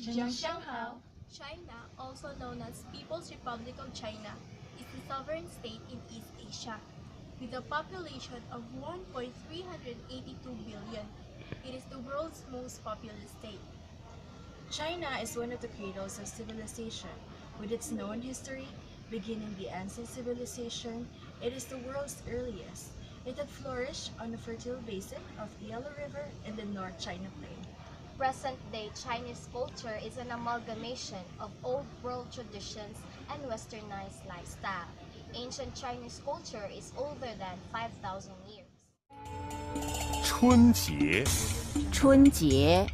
Jiangxianghao. China, also known as People's Republic of China, is a sovereign state in East Asia. With a population of 1.382 billion, it is the world's most populous state. China is one of the cradles of civilization. With its known history, beginning the ancient civilization, it is the world's earliest. It had flourished on the fertile basin of the Yellow River in the North China Plain. Present-day Chinese culture is an amalgamation of old world traditions and westernized lifestyle. Ancient Chinese culture is older than 5,000 years. 春节，春节，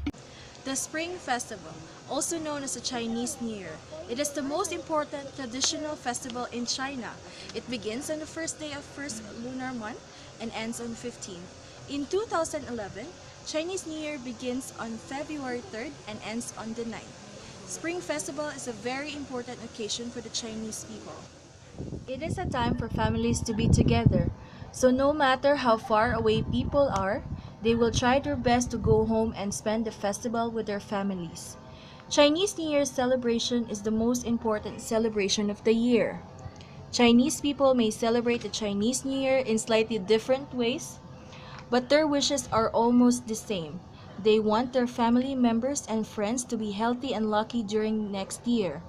The Spring Festival, also known as the Chinese New Year. It is the most important traditional festival in China. It begins on the first day of first lunar month and ends on 15th. In 2011, Chinese New Year begins on February 3rd and ends on the 9th. Spring Festival is a very important occasion for the Chinese people. It is a time for families to be together. So no matter how far away people are, they will try their best to go home and spend the festival with their families. Chinese New Year celebration is the most important celebration of the year. Chinese people may celebrate the Chinese New Year in slightly different ways, but their wishes are almost the same. They want their family members and friends to be healthy and lucky during next year.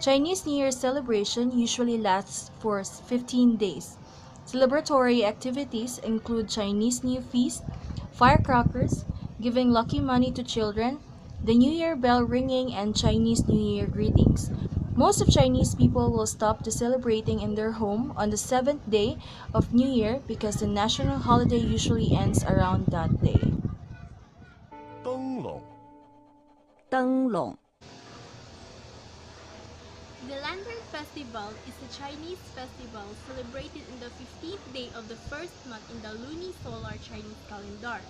Chinese New Year celebration usually lasts for 15 days. Celebratory activities include Chinese New Feast, firecrackers, giving lucky money to children, the New Year bell ringing, and Chinese New Year greetings. Most of Chinese people will stop the celebrating in their home on the 7th day of New Year because the national holiday usually ends around that day. 灯笼，灯笼， The Lantern Festival is a Chinese festival celebrated on the 15th day of the first month in the lunisolar Chinese calendar.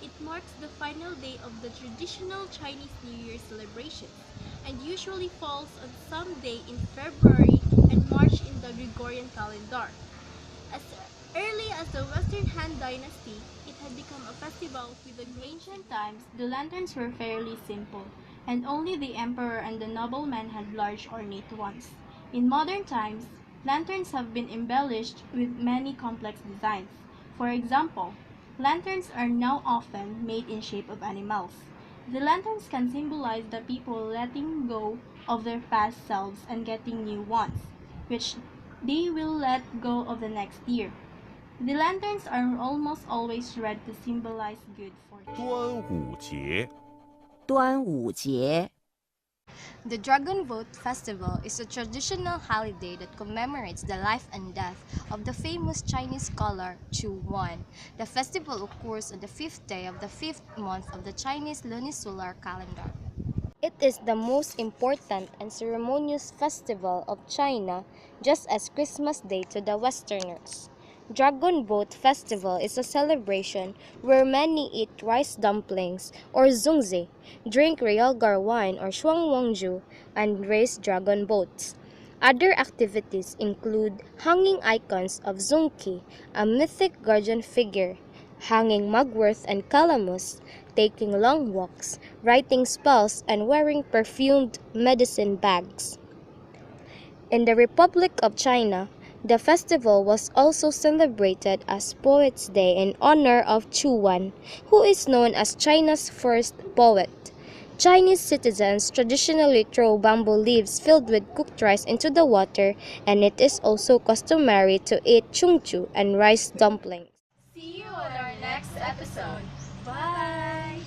It marks the final day of the traditional Chinese New Year celebration and usually falls on some day in February and March in the Gregorian calendar. As early as the Western Han Dynasty, it had become a festival with the ancient times. The lanterns were fairly simple, and only the emperor and the nobleman had large ornate ones. In modern times, lanterns have been embellished with many complex designs. For example, lanterns are now often made in shape of animals. The lanterns can symbolize the people letting go of their past selves and getting new ones, which they will let go of the next year. The lanterns are almost always red to symbolize good fortune. 端午节，端午节， The Dragon Boat Festival is a traditional holiday that commemorates the life and death of the famous Chinese scholar Chu Wan. The festival occurs on the 5th day of the 5th month of the Chinese lunisolar calendar. It is the most important and ceremonious festival of China, just as Christmas Day to the Westerners. Dragon Boat Festival is a celebration where many eat rice dumplings or zungzi, drink realgar wine or shuangwangju, and race dragon boats. Other activities include hanging icons of Zunki, a mythic guardian figure, hanging mugwort and calamus, taking long walks, writing spells, and wearing perfumed medicine bags. In the Republic of China, the festival was also celebrated as Poets' Day in honor of Chu Wan, who is known as China's first poet. Chinese citizens traditionally throw bamboo leaves filled with cooked rice into the water, and it is also customary to eat chungchu and rice dumplings. See you on our next episode. Bye!